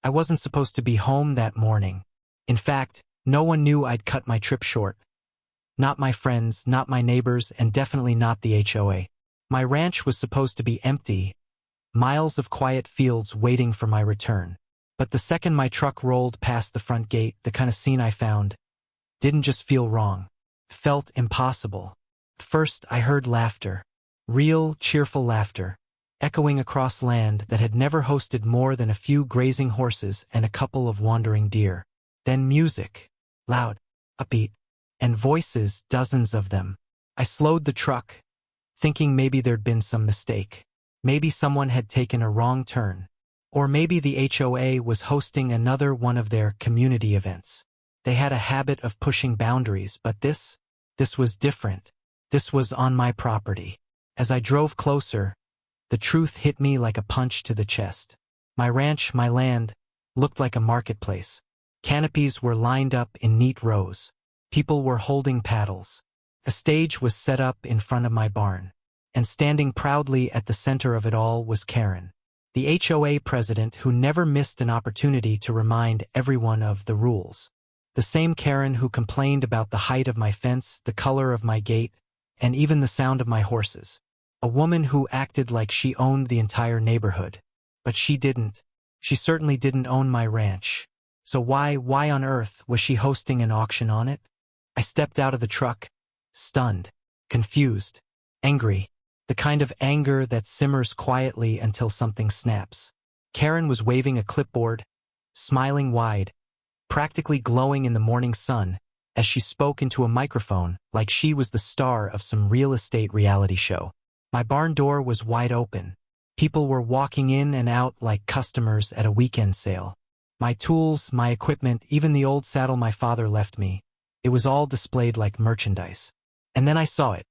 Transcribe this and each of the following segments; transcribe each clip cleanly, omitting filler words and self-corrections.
I wasn't supposed to be home that morning. In fact, no one knew I'd cut my trip short. Not my friends, not my neighbors, and definitely not the HOA. My ranch was supposed to be empty, miles of quiet fields waiting for my return. But the second my truck rolled past the front gate, the kind of scene I found didn't just feel wrong. It felt impossible. First, I heard laughter. Real, cheerful laughter, echoing across land that had never hosted more than a few grazing horses and a couple of wandering deer. Then music, loud, upbeat, and voices, dozens of them. I slowed the truck, thinking maybe there'd been some mistake. Maybe someone had taken a wrong turn. Or maybe the HOA was hosting another one of their community events. They had a habit of pushing boundaries, but this was different. This was on my property. As I drove closer, the truth hit me like a punch to the chest. My ranch, my land, looked like a marketplace. Canopies were lined up in neat rows. People were holding paddles. A stage was set up in front of my barn. And standing proudly at the center of it all was Karen, the HOA president who never missed an opportunity to remind everyone of the rules. The same Karen who complained about the height of my fence, the color of my gate, and even the sound of my horses. A woman who acted like she owned the entire neighborhood. But she didn't. She certainly didn't own my ranch. So why on earth was she hosting an auction on it? I stepped out of the truck, stunned, confused, angry. The kind of anger that simmers quietly until something snaps. Karen was waving a clipboard, smiling wide, practically glowing in the morning sun, as she spoke into a microphone like she was the star of some real estate reality show. My barn door was wide open. People were walking in and out like customers at a weekend sale. My tools, my equipment, even the old saddle my father left me, it was all displayed like merchandise. And then I saw it.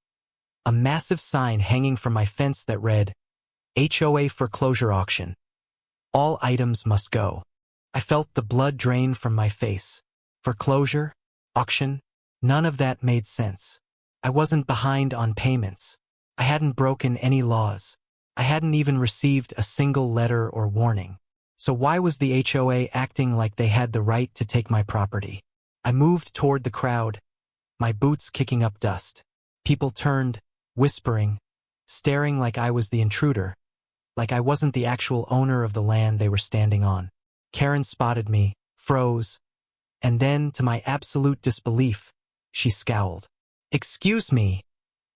A massive sign hanging from my fence that read, HOA foreclosure auction. All items must go. I felt the blood drain from my face. Foreclosure? Auction? None of that made sense. I wasn't behind on payments. I hadn't broken any laws. I hadn't even received a single letter or warning. So why was the HOA acting like they had the right to take my property? I moved toward the crowd, my boots kicking up dust. People turned, whispering, staring like I was the intruder, like I wasn't the actual owner of the land they were standing on. Karen spotted me, froze, and then, to my absolute disbelief, she scowled. "Excuse me,"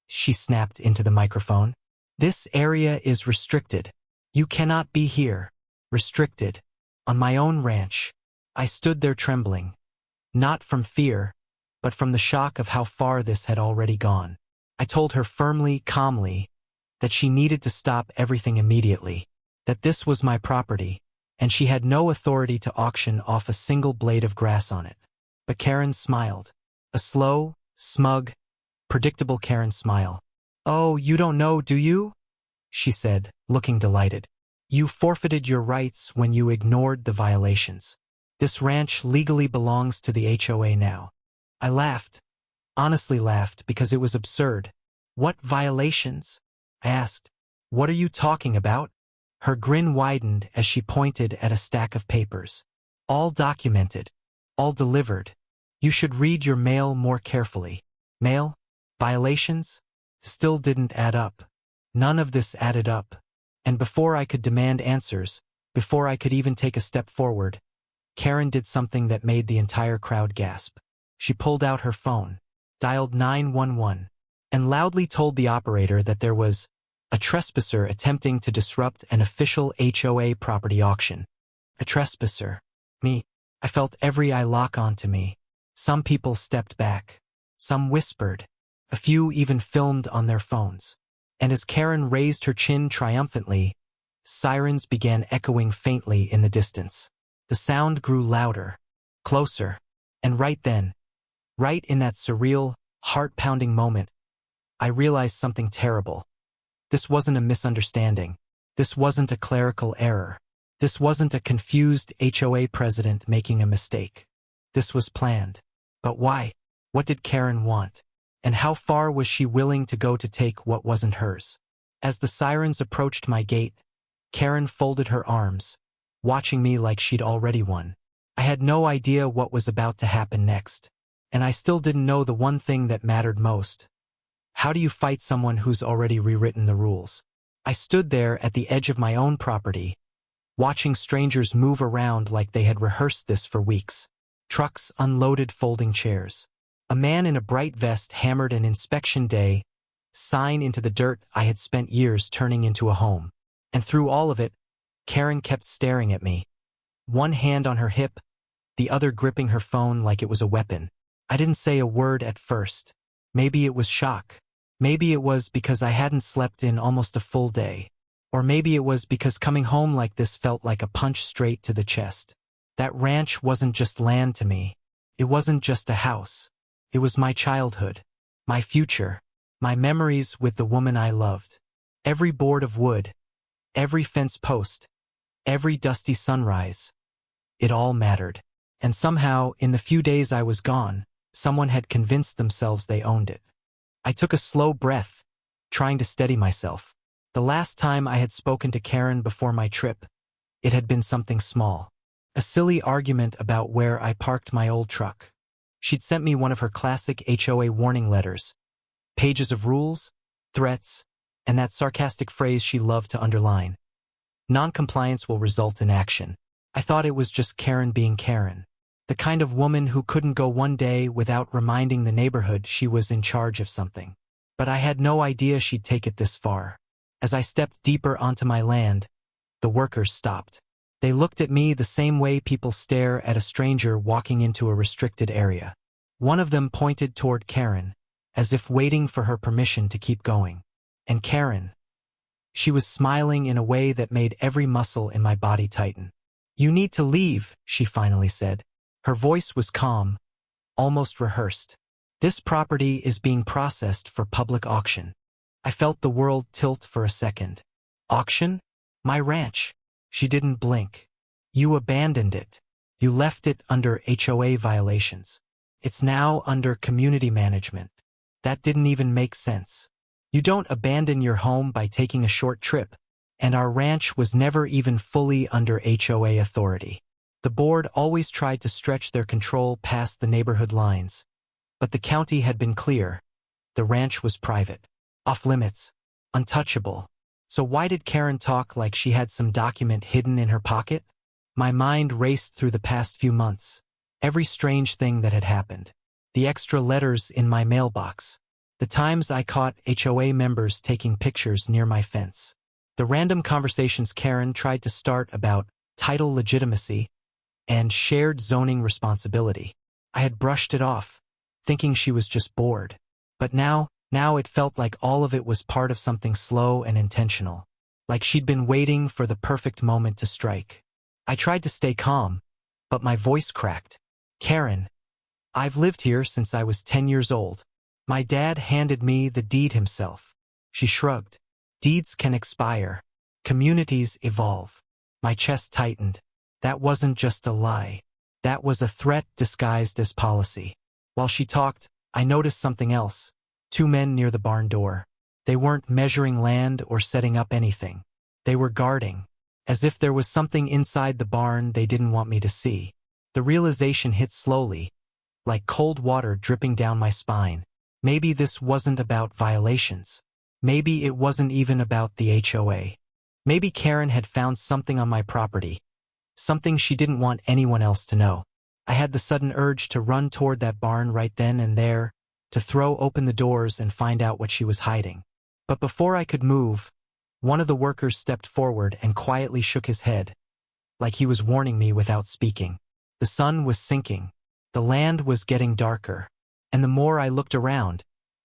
she snapped into the microphone. "This area is restricted. You cannot be here." Restricted. On my own ranch. I stood there trembling. Not from fear, but from the shock of how far this had already gone. I told her firmly, calmly, that she needed to stop everything immediately, that this was my property, and she had no authority to auction off a single blade of grass on it. But Karen smiled. A slow, smug, predictable Karen smile. "Oh, you don't know, do you?" she said, looking delighted. "You forfeited your rights when you ignored the violations. This ranch legally belongs to the HOA now." I laughed, honestly laughed, because it was absurd. "What violations?" I asked. "What are you talking about?" Her grin widened as she pointed at a stack of papers. "All documented. All delivered. You should read your mail more carefully." Mail? Violations? Still didn't add up. None of this added up. And before I could demand answers, before I could even take a step forward, Karen did something that made the entire crowd gasp. She pulled out her phone, dialed 911, and loudly told the operator that there was a trespasser attempting to disrupt an official HOA property auction. A trespasser. Me. I felt every eye lock onto me. Some people stepped back. Some whispered. A few even filmed on their phones. And as Karen raised her chin triumphantly, sirens began echoing faintly in the distance. The sound grew louder, closer, and right then, right in that surreal, heart-pounding moment, I realized something terrible. This wasn't a misunderstanding. This wasn't a clerical error. This wasn't a confused HOA president making a mistake. This was planned. But why? What did Karen want? And how far was she willing to go to take what wasn't hers? As the sirens approached my gate, Karen folded her arms, watching me like she'd already won. I had no idea what was about to happen next, and I still didn't know the one thing that mattered most. How do you fight someone who's already rewritten the rules? I stood there at the edge of my own property, watching strangers move around like they had rehearsed this for weeks. Trucks unloaded folding chairs. A man in a bright vest hammered an inspection day sign into the dirt I had spent years turning into a home. And through all of it, Karen kept staring at me, one hand on her hip, the other gripping her phone like it was a weapon. I didn't say a word at first. Maybe it was shock. Maybe it was because I hadn't slept in almost a full day. Or maybe it was because coming home like this felt like a punch straight to the chest. That ranch wasn't just land to me. It wasn't just a house. It was my childhood, my future, my memories with the woman I loved. Every board of wood, every fence post, every dusty sunrise. It all mattered. And somehow, in the few days I was gone, someone had convinced themselves they owned it. I took a slow breath, trying to steady myself. The last time I had spoken to Karen before my trip, it had been something small. A silly argument about where I parked my old truck. She'd sent me one of her classic HOA warning letters. Pages of rules, threats, and that sarcastic phrase she loved to underline. Non-compliance will result in action. I thought it was just Karen being Karen. The kind of woman who couldn't go one day without reminding the neighborhood she was in charge of something. But I had no idea she'd take it this far. As I stepped deeper onto my land, the workers stopped. They looked at me the same way people stare at a stranger walking into a restricted area. One of them pointed toward Karen, as if waiting for her permission to keep going. And Karen, she was smiling in a way that made every muscle in my body tighten. "You need to leave," she finally said. Her voice was calm, almost rehearsed. "This property is being processed for public auction." I felt the world tilt for a second. Auction? My ranch. She didn't blink. "You abandoned it. You left it under HOA violations. It's now under community management." That didn't even make sense. You don't abandon your home by taking a short trip, and our ranch was never even fully under HOA authority. The board always tried to stretch their control past the neighborhood lines, but the county had been clear. The ranch was private, off-limits, untouchable. So why did Karen talk like she had some document hidden in her pocket? My mind raced through the past few months. Every strange thing that had happened. The extra letters in my mailbox. The times I caught HOA members taking pictures near my fence. The random conversations Karen tried to start about title legitimacy and shared zoning responsibility. I had brushed it off, thinking she was just bored. But now it felt like all of it was part of something slow and intentional. Like she'd been waiting for the perfect moment to strike. I tried to stay calm, but my voice cracked. "Karen, I've lived here since I was 10 years old. My dad handed me the deed himself." She shrugged. "Deeds can expire. Communities evolve." My chest tightened. That wasn't just a lie. That was a threat disguised as policy. While she talked, I noticed something else. 2 men near the barn door. They weren't measuring land or setting up anything. They were guarding, as if there was something inside the barn they didn't want me to see. The realization hit slowly, like cold water dripping down my spine. Maybe this wasn't about violations. Maybe it wasn't even about the HOA. Maybe Karen had found something on my property, something she didn't want anyone else to know. I had the sudden urge to run toward that barn right then and there, to throw open the doors and find out what she was hiding. But before I could move, one of the workers stepped forward and quietly shook his head, like he was warning me without speaking. The sun was sinking. The land was getting darker. And the more I looked around,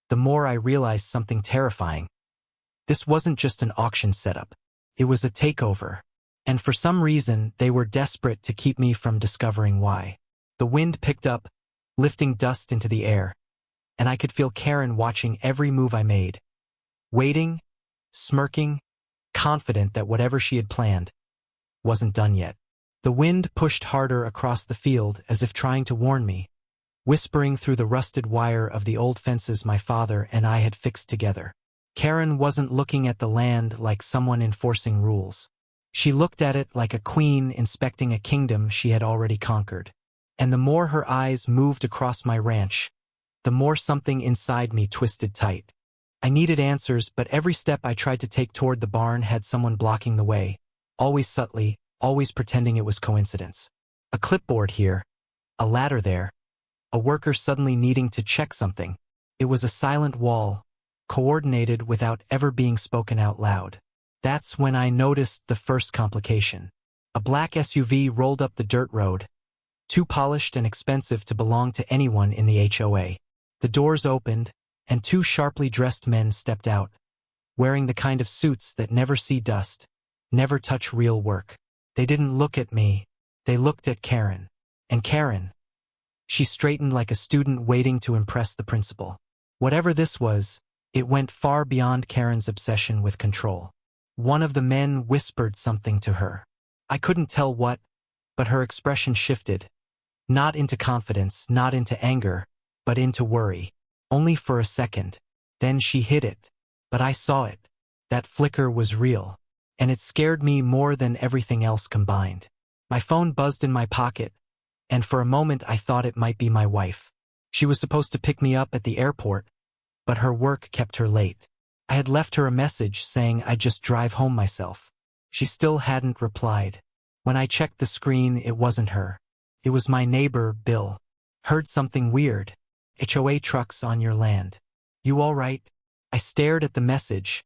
the more I realized something terrifying. This wasn't just an auction setup. It was a takeover. And for some reason, they were desperate to keep me from discovering why. The wind picked up, lifting dust into the air, and I could feel Karen watching every move I made. Waiting, smirking, confident that whatever she had planned wasn't done yet. The wind pushed harder across the field as if trying to warn me, whispering through the rusted wire of the old fences my father and I had fixed together. Karen wasn't looking at the land like someone enforcing rules. She looked at it like a queen inspecting a kingdom she had already conquered. And the more her eyes moved across my ranch, the more something inside me twisted tight. I needed answers, but every step I tried to take toward the barn had someone blocking the way, always subtly, always pretending it was coincidence. A clipboard here, a ladder there, a worker suddenly needing to check something. It was a silent wall, coordinated without ever being spoken out loud. That's when I noticed the first complication. A black SUV rolled up the dirt road, too polished and expensive to belong to anyone in the HOA. The doors opened, and two sharply dressed men stepped out, wearing the kind of suits that never see dust, never touch real work. They didn't look at me, they looked at Karen. And Karen, she straightened like a student waiting to impress the principal. Whatever this was, it went far beyond Karen's obsession with control. One of the men whispered something to her. I couldn't tell what, but her expression shifted. Not into confidence, not into anger, but into worry. Only for a second. Then she hid it. But I saw it. That flicker was real. And it scared me more than everything else combined. My phone buzzed in my pocket, and for a moment I thought it might be my wife. She was supposed to pick me up at the airport, but her work kept her late. I had left her a message saying I'd just drive home myself. She still hadn't replied. When I checked the screen, it wasn't her. It was my neighbor, Bill. Heard something weird. HOA trucks on your land. You all right? I stared at the message,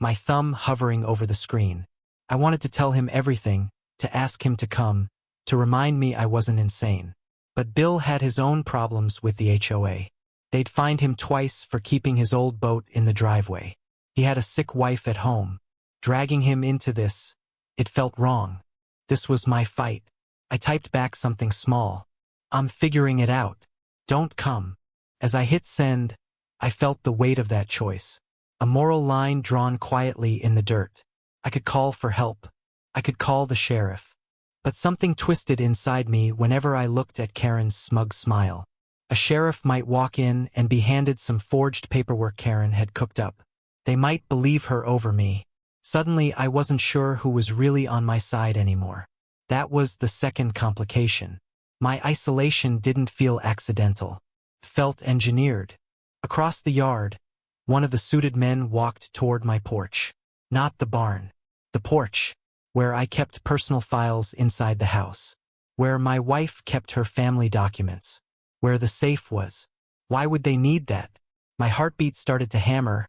my thumb hovering over the screen. I wanted to tell him everything, to ask him to come, to remind me I wasn't insane. But Bill had his own problems with the HOA. They'd fined him twice for keeping his old boat in the driveway. He had a sick wife at home. Dragging him into this, it felt wrong. This was my fight. I typed back something small. I'm figuring it out. Don't come. As I hit send, I felt the weight of that choice. A moral line drawn quietly in the dirt. I could call for help. I could call the sheriff. But something twisted inside me whenever I looked at Karen's smug smile. A sheriff might walk in and be handed some forged paperwork Karen had cooked up. They might believe her over me. Suddenly, I wasn't sure who was really on my side anymore. That was the second complication. My isolation didn't feel accidental. Felt engineered. Across the yard, one of the suited men walked toward my porch. Not the barn. The porch, where I kept personal files inside the house. Where my wife kept her family documents. Where the safe was. Why would they need that? My heartbeat started to hammer,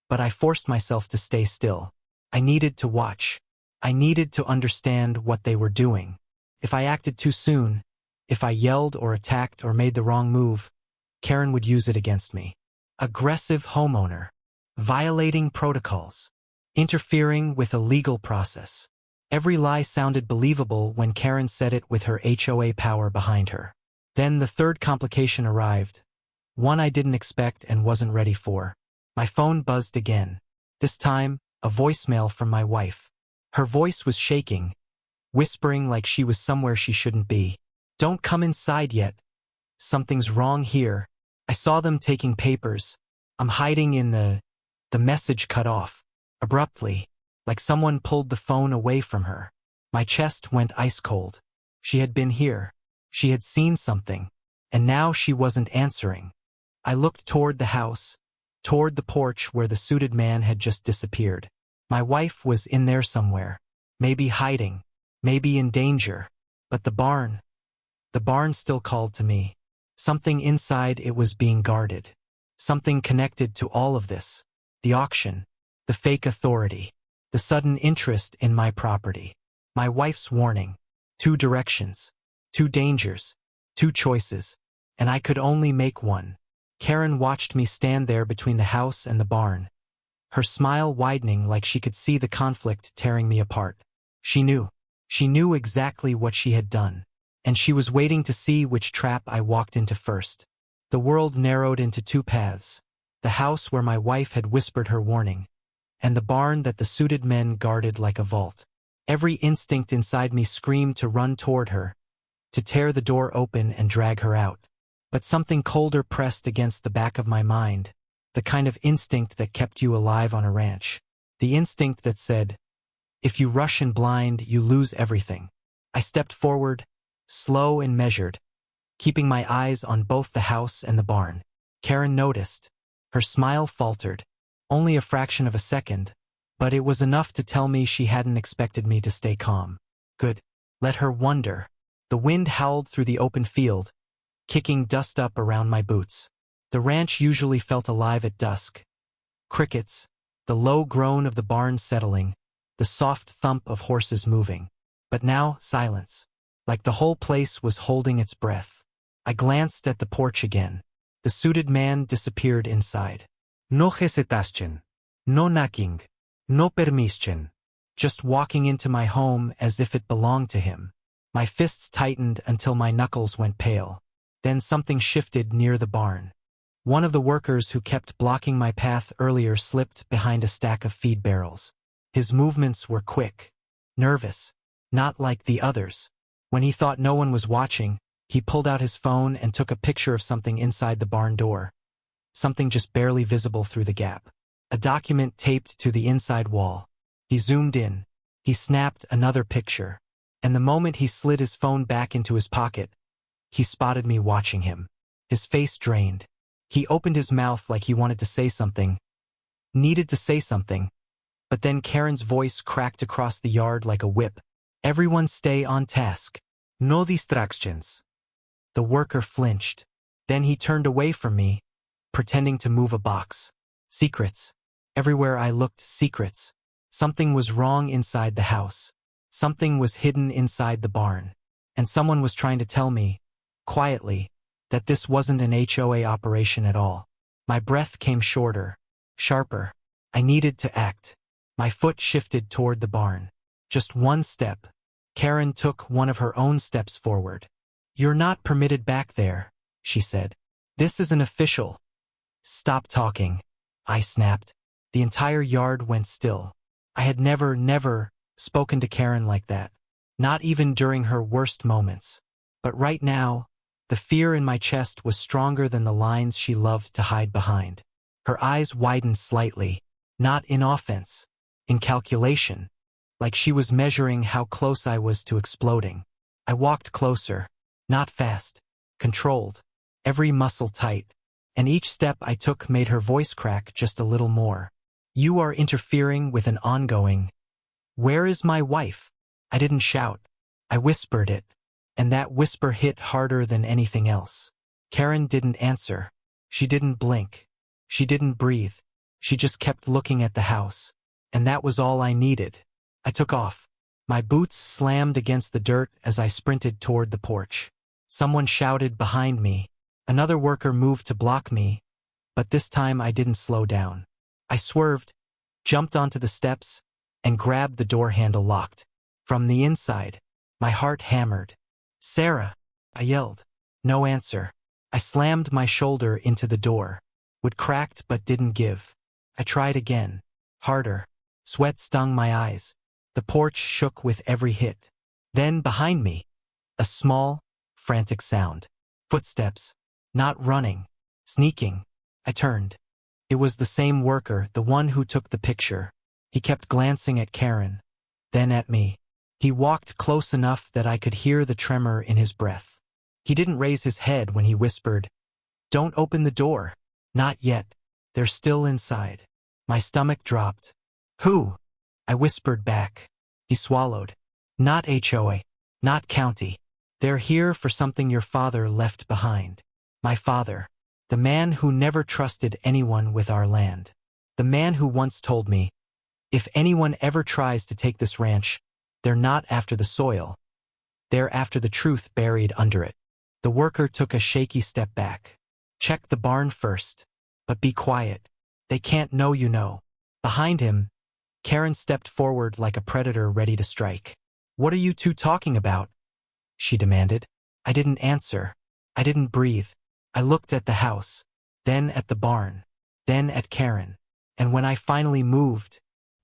but I forced myself to stay still. I needed to watch. I needed to understand what they were doing. If I acted too soon, if I yelled or attacked or made the wrong move, Karen would use it against me. Aggressive homeowner. Violating protocols. Interfering with a legal process. Every lie sounded believable when Karen said it with her HOA power behind her. Then the third complication arrived. One I didn't expect and wasn't ready for. My phone buzzed again. This time, a voicemail from my wife. Her voice was shaking, whispering like she was somewhere she shouldn't be. Don't come inside yet. Something's wrong here. I saw them taking papers. I'm hiding in the message cut off. Abruptly, like someone pulled the phone away from her. My chest went ice cold. She had been here. She had seen something. And now she wasn't answering. I looked toward the house, toward the porch where the suited man had just disappeared. My wife was in there somewhere. Maybe hiding. Maybe in danger. But the barn still called to me. Something inside it was being guarded. Something connected to all of this. The auction. The fake authority. The sudden interest in my property. My wife's warning. 2 directions. 2 dangers. 2 choices. And I could only make one. Karen watched me stand there between the house and the barn. Her smile widening like she could see the conflict tearing me apart. She knew. She knew exactly what she had done. And she was waiting to see which trap I walked into first. The world narrowed into 2 paths. The house where my wife had whispered her warning. And the barn that the suited men guarded like a vault. Every instinct inside me screamed to run toward her, to tear the door open and drag her out. But something colder pressed against the back of my mind, the kind of instinct that kept you alive on a ranch. The instinct that said, If you rush in blind, you lose everything. I stepped forward, slow and measured, keeping my eyes on both the house and the barn. Karen noticed. Her smile faltered, only a fraction of a second, but it was enough to tell me she hadn't expected me to stay calm. Good. Let her wonder. The wind howled through the open field, kicking dust up around my boots. The ranch usually felt alive at dusk. Crickets, the low groan of the barn settling, the soft thump of horses moving. But now, silence. Like the whole place was holding its breath. I glanced at the porch again. The suited man disappeared inside. No hesitation. No knocking. No permission. Just walking into my home as if it belonged to him. My fists tightened until my knuckles went pale. Then something shifted near the barn. One of the workers who kept blocking my path earlier slipped behind a stack of feed barrels. His movements were quick, nervous, not like the others. When he thought no one was watching, he pulled out his phone and took a picture of something inside the barn door. Something just barely visible through the gap. A document taped to the inside wall. He zoomed in. He snapped another picture. And the moment he slid his phone back into his pocket, he spotted me watching him. His face drained. He opened his mouth like he wanted to say something. Needed to say something. But then Karen's voice cracked across the yard like a whip. Everyone stay on task. No distractions. The worker flinched. Then he turned away from me, pretending to move a box. Secrets. Everywhere I looked, secrets. Something was wrong inside the house. Something was hidden inside the barn. And someone was trying to tell me, quietly, that this wasn't an HOA operation at all. My breath came shorter, sharper. I needed to act. My foot shifted toward the barn. Just one step. Karen took one of her own steps forward. You're not permitted back there, she said. This isn't official. Stop talking, I snapped. The entire yard went still. I had never spoken to Karen like that. Not even during her worst moments. But right now, the fear in my chest was stronger than the lines she loved to hide behind. Her eyes widened slightly, not in offense, in calculation, like she was measuring how close I was to exploding. I walked closer, not fast, controlled, every muscle tight, and each step I took made her voice crack just a little more. You are interfering with an ongoing. Where is my wife? I didn't shout. I whispered it, and that whisper hit harder than anything else. Karen didn't answer. She didn't blink. She didn't breathe. She just kept looking at the house. And that was all I needed. I took off. My boots slammed against the dirt as I sprinted toward the porch. Someone shouted behind me. Another worker moved to block me, but this time I didn't slow down. I swerved, jumped onto the steps, and grabbed the door handle locked. From the inside, my heart hammered. Sarah, I yelled. No answer. I slammed my shoulder into the door. Wood cracked but didn't give. I tried again. Harder. Sweat stung my eyes. The porch shook with every hit. Then behind me, a small, frantic sound. Footsteps. Not running. Sneaking. I turned. It was the same worker, the one who took the picture. He kept glancing at Karen, then at me. He walked close enough that I could hear the tremor in his breath. He didn't raise his head when he whispered, "Don't open the door." Not yet. They're still inside. My stomach dropped. Who? I whispered back. He swallowed. Not HOA. Not county. They're here for something your father left behind. My father. The man who never trusted anyone with our land. The man who once told me, if anyone ever tries to take this ranch, they're not after the soil. They're after the truth buried under it. The worker took a shaky step back. Check the barn first. But be quiet. They can't know you know. Behind him, Karen stepped forward like a predator ready to strike. What are you two talking about? She demanded. I didn't answer. I didn't breathe. I looked at the house, then at the barn, then at Karen. And when I finally moved,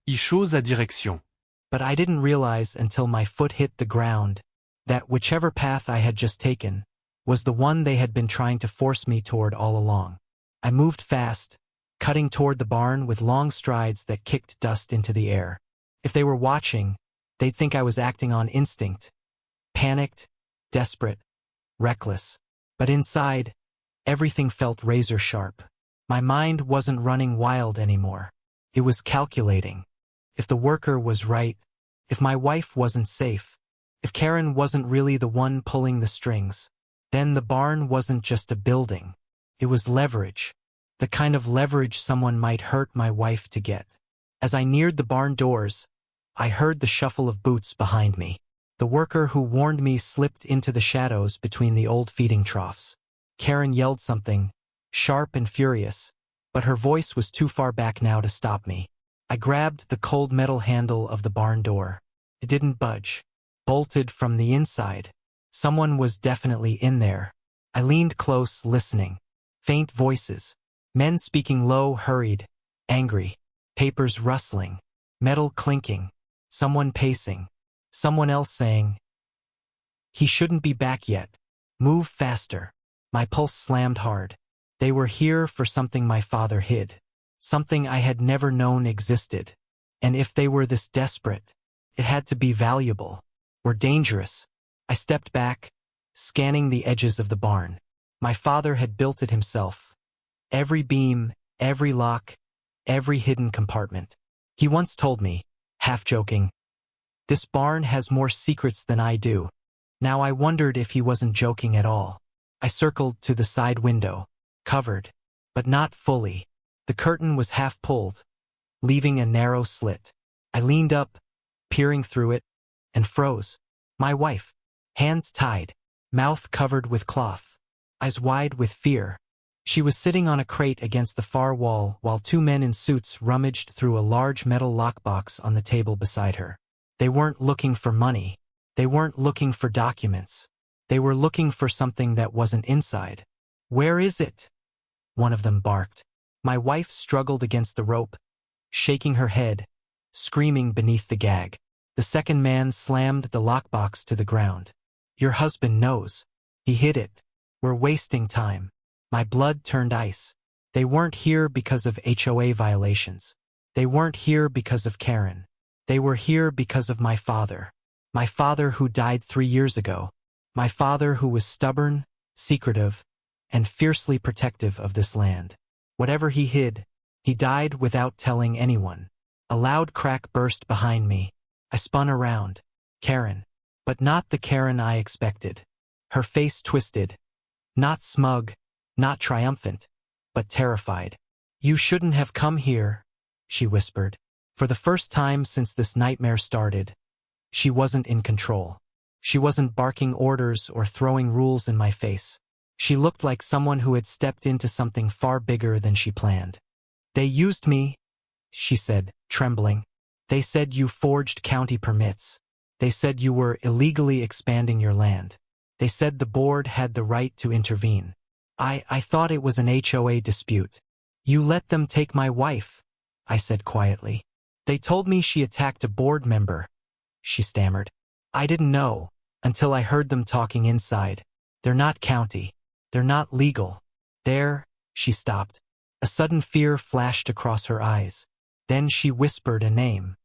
Il chose à direction. But I didn't realize until my foot hit the ground that whichever path I had just taken was the one they had been trying to force me toward all along. I moved fast, cutting toward the barn with long strides that kicked dust into the air. If they were watching, they'd think I was acting on instinct. Panicked, desperate, reckless. But inside, everything felt razor sharp. My mind wasn't running wild anymore. It was calculating. If the worker was right, if my wife wasn't safe, if Karen wasn't really the one pulling the strings, then the barn wasn't just a building. It was leverage. The kind of leverage someone might hurt my wife to get. As I neared the barn doors, I heard the shuffle of boots behind me. The worker who warned me slipped into the shadows between the old feeding troughs. Karen yelled something, sharp and furious, but her voice was too far back now to stop me. I grabbed the cold metal handle of the barn door. It didn't budge. Bolted from the inside. Someone was definitely in there. I leaned close, listening. Faint voices. Men speaking low, hurried, angry. Papers rustling. Metal clinking. Someone pacing. Someone else saying, "He shouldn't be back yet. Move faster." My pulse slammed hard. They were here for something my father hid. Something I had never known existed. And if they were this desperate, it had to be valuable. Or dangerous. I stepped back, scanning the edges of the barn. My father had built it himself. Every beam, every lock, every hidden compartment. He once told me, half joking, "This barn has more secrets than I do." Now I wondered if he wasn't joking at all. I circled to the side window. Covered, but not fully. The curtain was half pulled, leaving a narrow slit. I leaned up, peering through it, and froze. My wife, hands tied, mouth covered with cloth, eyes wide with fear. She was sitting on a crate against the far wall while two men in suits rummaged through a large metal lockbox on the table beside her. They weren't looking for money. They weren't looking for documents. They were looking for something that wasn't inside. "Where is it?" one of them barked. My wife struggled against the rope, shaking her head, screaming beneath the gag. The second man slammed the lockbox to the ground. "Your husband knows. He hid it. We're wasting time." My blood turned ice. They weren't here because of HOA violations. They weren't here because of Karen. They were here because of my father. My father who died 3 years ago. My father who was stubborn, secretive, and fiercely protective of this land. Whatever he hid, he died without telling anyone. A loud crack burst behind me. I spun around. Karen. But not the Karen I expected. Her face twisted. Not smug, not triumphant, but terrified. "You shouldn't have come here," she whispered. For the first time since this nightmare started, she wasn't in control. She wasn't barking orders or throwing rules in my face. She looked like someone who had stepped into something far bigger than she planned. "They used me," she said, trembling. "They said you forged county permits. They said you were illegally expanding your land. They said the board had the right to intervene. I thought it was an HOA dispute. You let them take my wife," I said quietly. "They told me she attacked a board member," she stammered. "I didn't know, until I heard them talking inside. They're not county. They're not legal. They're—" She stopped. A sudden fear flashed across her eyes. Then she whispered a name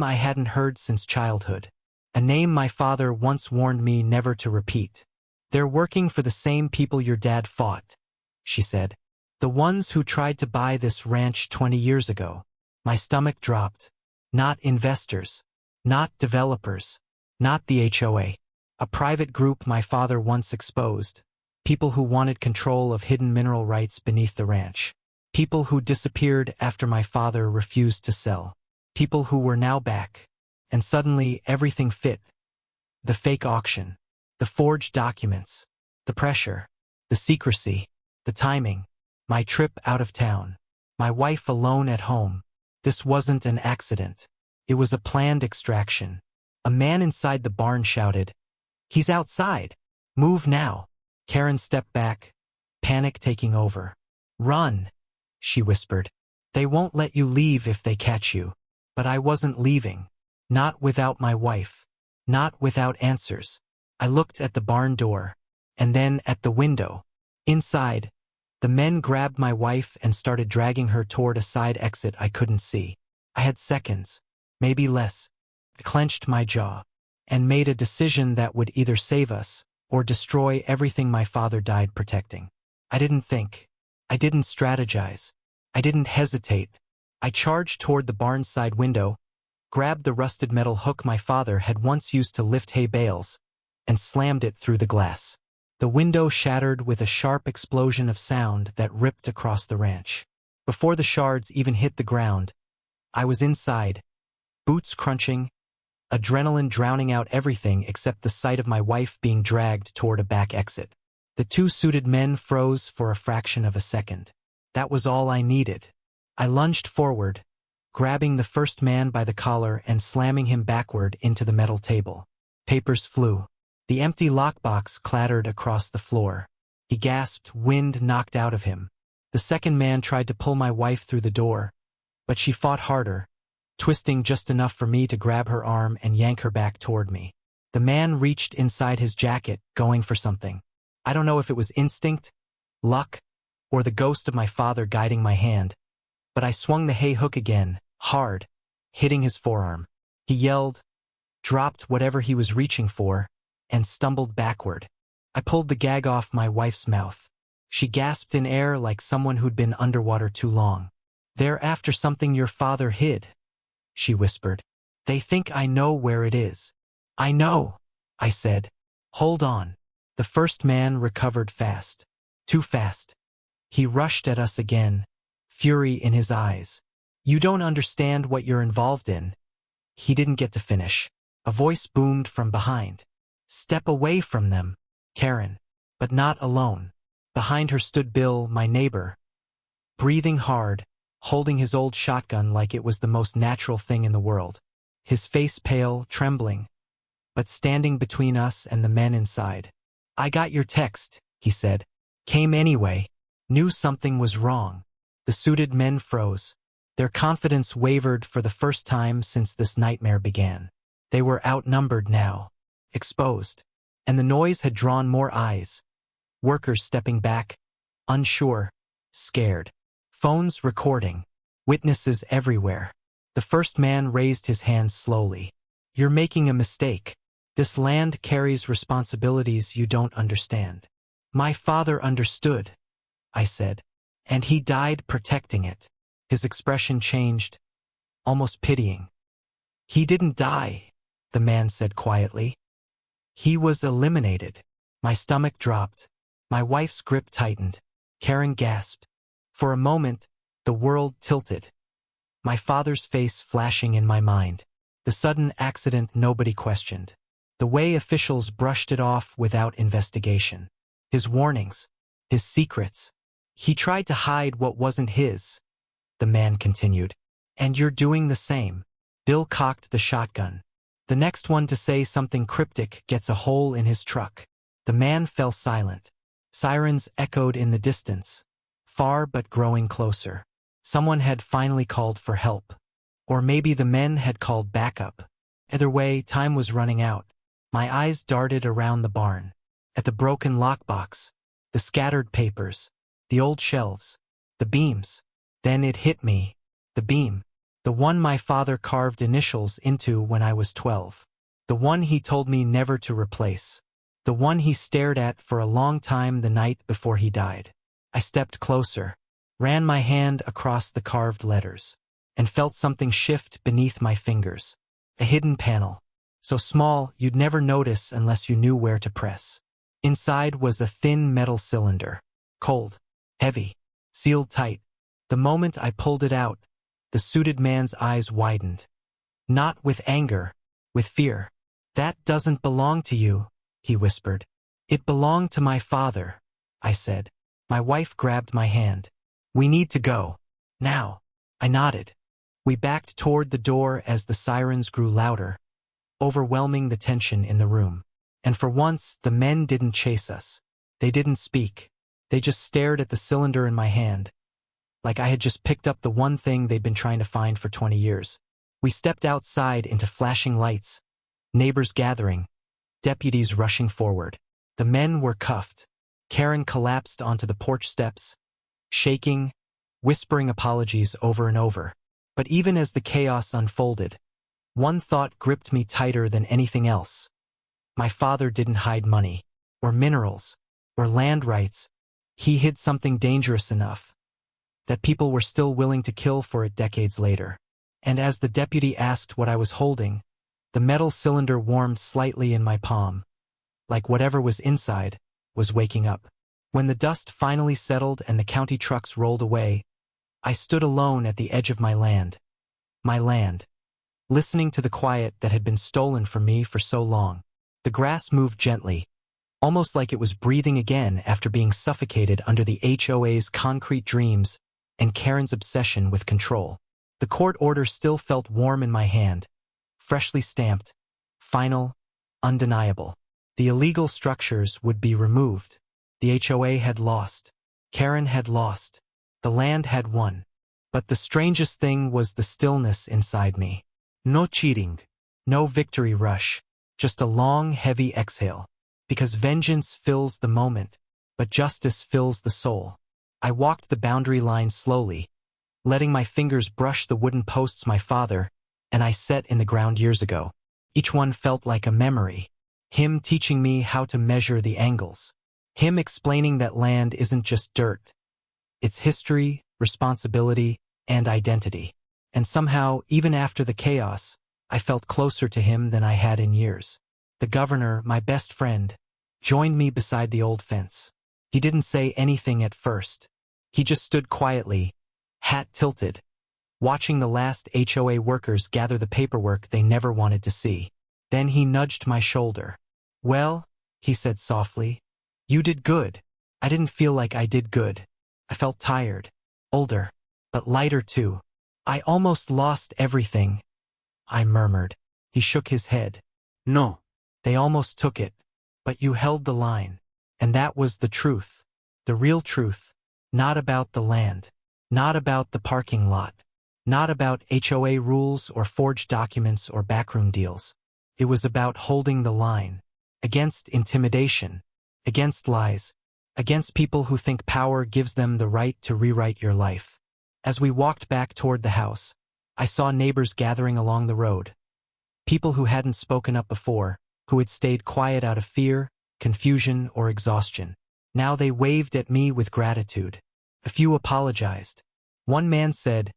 I hadn't heard since childhood. A name my father once warned me never to repeat. "They're working for the same people your dad fought," she said. "The ones who tried to buy this ranch 20 years ago." My stomach dropped. Not investors. Not developers. Not the HOA. A private group my father once exposed. People who wanted control of hidden mineral rights beneath the ranch. People who disappeared after my father refused to sell. People who were now back. And suddenly everything fit. The fake auction. The forged documents. The pressure. The secrecy. The timing. My trip out of town. My wife alone at home. This wasn't an accident. It was a planned extraction. A man inside the barn shouted, "He's outside. Move now." Karen stepped back, panic taking over. "Run," she whispered. "They won't let you leave if they catch you." But I wasn't leaving. Not without my wife. Not without answers. I looked at the barn door, and then at the window. Inside, the men grabbed my wife and started dragging her toward a side exit I couldn't see. I had seconds. maybe less. I clenched my jaw and made a decision that would either save us or destroy everything my father died protecting. I didn't think. I didn't strategize. I didn't hesitate. I charged toward the barn's side window, grabbed the rusted metal hook my father had once used to lift hay bales, and slammed it through the glass. The window shattered with a sharp explosion of sound that ripped across the ranch. Before the shards even hit the ground, I was inside, boots crunching, adrenaline drowning out everything except the sight of my wife being dragged toward a back exit. The two suited men froze for a fraction of a second. That was all I needed. I lunged forward, grabbing the first man by the collar and slamming him backward into the metal table. Papers flew. The empty lockbox clattered across the floor. He gasped, wind knocked out of him. The second man tried to pull my wife through the door, but she fought harder, twisting just enough for me to grab her arm and yank her back toward me. The man reached inside his jacket, going for something. I don't know if it was instinct, luck, or the ghost of my father guiding my hand, but I swung the hay hook again, hard, hitting his forearm. He yelled, dropped whatever he was reaching for, and stumbled backward. I pulled the gag off my wife's mouth. She gasped in air like someone who'd been underwater too long. "They're after something your father hid," she whispered. "They think I know where it is." "I know," I said. "Hold on." The first man recovered fast. Too fast. He rushed at us again, fury in his eyes. "You don't understand what you're involved in." He didn't get to finish. A voice boomed from behind. "Step away from them, Karen." But not alone. Behind her stood Bill, my neighbor, breathing hard, holding his old shotgun like it was the most natural thing in the world. His face pale, trembling, but standing between us and the men inside. "I got your text," he said. "Came anyway. Knew something was wrong." The suited men froze. Their confidence wavered for the first time since this nightmare began. They were outnumbered now, exposed, and the noise had drawn more eyes. Workers stepping back, unsure, scared. Phones recording. Witnesses everywhere. The first man raised his hands slowly. "You're making a mistake. This land carries responsibilities you don't understand." "My father understood," I said, "and he died protecting it." His expression changed, almost pitying. "He didn't die," the man said quietly. "He was eliminated." My stomach dropped. My wife's grip tightened. Karen gasped. For a moment, the world tilted. My father's face flashing in my mind. The sudden accident nobody questioned. The way officials brushed it off without investigation. His warnings. His secrets. He tried to hide what wasn't his, the man continued. "And you're doing the same." Bill cocked the shotgun. "The next one to say something cryptic gets a hole in his truck." The man fell silent. Sirens echoed in the distance, far but growing closer. Someone had finally called for help. Or maybe the men had called backup. Either way, time was running out. My eyes darted around the barn. At the broken lockbox, the scattered papers, the old shelves, the beams. Then it hit me. The beam. The one my father carved initials into when I was 12. The one he told me never to replace. The one he stared at for a long time the night before he died. I stepped closer, ran my hand across the carved letters, and felt something shift beneath my fingers. A hidden panel, so small you'd never notice unless you knew where to press. Inside was a thin metal cylinder, cold, heavy, sealed tight. The moment I pulled it out, the suited man's eyes widened. Not with anger, with fear. "That doesn't belong to you," he whispered. "It belonged to my father," I said. My wife grabbed my hand. "We need to go. Now." I nodded. We backed toward the door as the sirens grew louder, overwhelming the tension in the room. And for once, the men didn't chase us. They didn't speak. They just stared at the cylinder in my hand, like I had just picked up the one thing they'd been trying to find for 20 years. We stepped outside into flashing lights, neighbors gathering, deputies rushing forward. The men were cuffed. Karen collapsed onto the porch steps, shaking, whispering apologies over and over. But even as the chaos unfolded, One thought gripped me tighter than anything else. My father didn't hide money, or minerals, or land rights. He hid something dangerous enough that people were still willing to kill for it decades later. And as the deputy asked what I was holding, the metal cylinder warmed slightly in my palm, like whatever was inside was waking up. When the dust finally settled and the county trucks rolled away, I stood alone at the edge of my land, listening to the quiet that had been stolen from me for so long. The grass moved gently, almost like it was breathing again after being suffocated under the HOA's concrete dreams and Karen's obsession with control. The court order still felt warm in my hand, freshly stamped, final, undeniable. The illegal structures would be removed. The HOA had lost. Karen had lost. The land had won. But the strangest thing was the stillness inside me. No cheating. No victory rush. Just a long, heavy exhale. Because vengeance fills the moment, but justice fills the soul. I walked the boundary line slowly, letting my fingers brush the wooden posts my father and I set in the ground years ago. Each one felt like a memory. Him teaching me how to measure the angles. Him explaining that land isn't just dirt. It's history, responsibility, and identity. And somehow, even after the chaos, I felt closer to him than I had in years. The governor, my best friend, joined me beside the old fence. He didn't say anything at first. He just stood quietly, hat tilted, watching the last HOA workers gather the paperwork they never wanted to see. Then he nudged my shoulder. "Well," he said softly, "you did good." I didn't feel like I did good. I felt tired, older, but lighter too. "I almost lost everything," I murmured. He shook his head. "No, they almost took it, but you held the line." And that was the truth, the real truth, not about the land, not about the parking lot, not about HOA rules or forged documents or backroom deals. It was about holding the line, against intimidation, against lies, against people who think power gives them the right to rewrite your life. As we walked back toward the house, I saw neighbors gathering along the road. People who hadn't spoken up before, who had stayed quiet out of fear, confusion, or exhaustion. Now they waved at me with gratitude. A few apologized. One man said,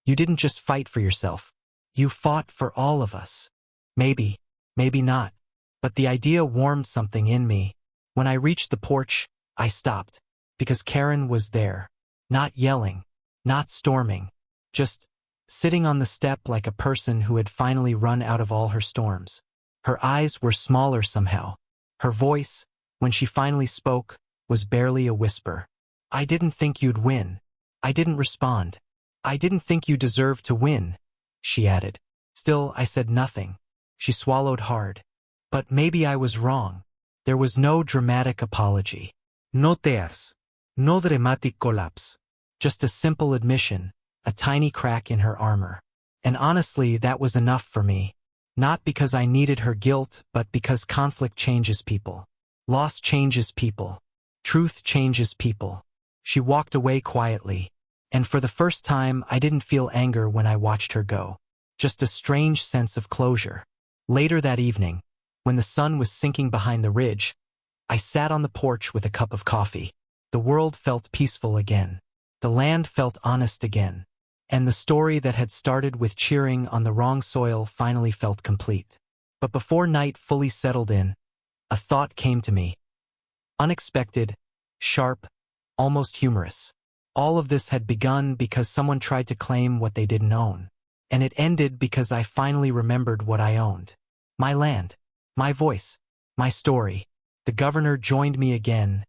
"You didn't just fight for yourself. You fought for all of us." Maybe, maybe not. But the idea warmed something in me. When I reached the porch, I stopped, because Karen was there. Not yelling, not storming, just sitting on the step like a person who had finally run out of all her storms. Her eyes were smaller somehow. Her voice, when she finally spoke, was barely a whisper. "I didn't think you'd win." I didn't respond. "I didn't think you deserved to win," she added. Still, I said nothing. She swallowed hard. But maybe I was wrong. There was no dramatic apology. No tears. No dramatic collapse. Just a simple admission, a tiny crack in her armor. And honestly, that was enough for me. Not because I needed her guilt, but because conflict changes people. Loss changes people. Truth changes people. She walked away quietly, and for the first time I didn't feel anger when I watched her go. Just a strange sense of closure. Later that evening, when the sun was sinking behind the ridge, I sat on the porch with a cup of coffee. The world felt peaceful again. The land felt honest again. And the story that had started with cheering on the wrong soil finally felt complete. But before night fully settled in, a thought came to me. Unexpected, sharp, almost humorous. All of this had begun because someone tried to claim what they didn't own. And it ended because I finally remembered what I owned. My land, my voice, my story. The governor joined me again,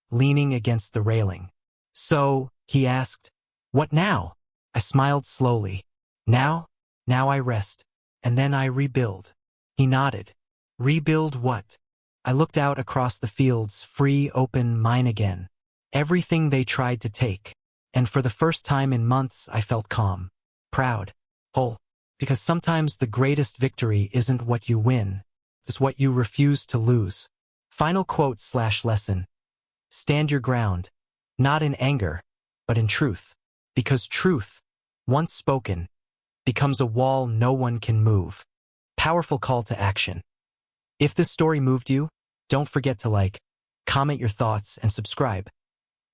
leaning against the railing. "So," he asked, "what now?" I smiled slowly. Now I rest, and then I rebuild." He nodded. "Rebuild what?" I looked out across the fields, free, open, mine again. Everything they tried to take. And for the first time in months, I felt calm, proud, whole. Because sometimes the greatest victory isn't what you win, it's what you refuse to lose. Final quote/lesson. Stand your ground, not in anger, but in truth. Because truth, once spoken, becomes a wall no one can move. Powerful call to action. If this story moved you, don't forget to like, comment your thoughts, and subscribe.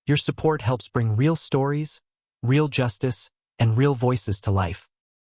Your support helps bring real stories, real justice, and real voices to life.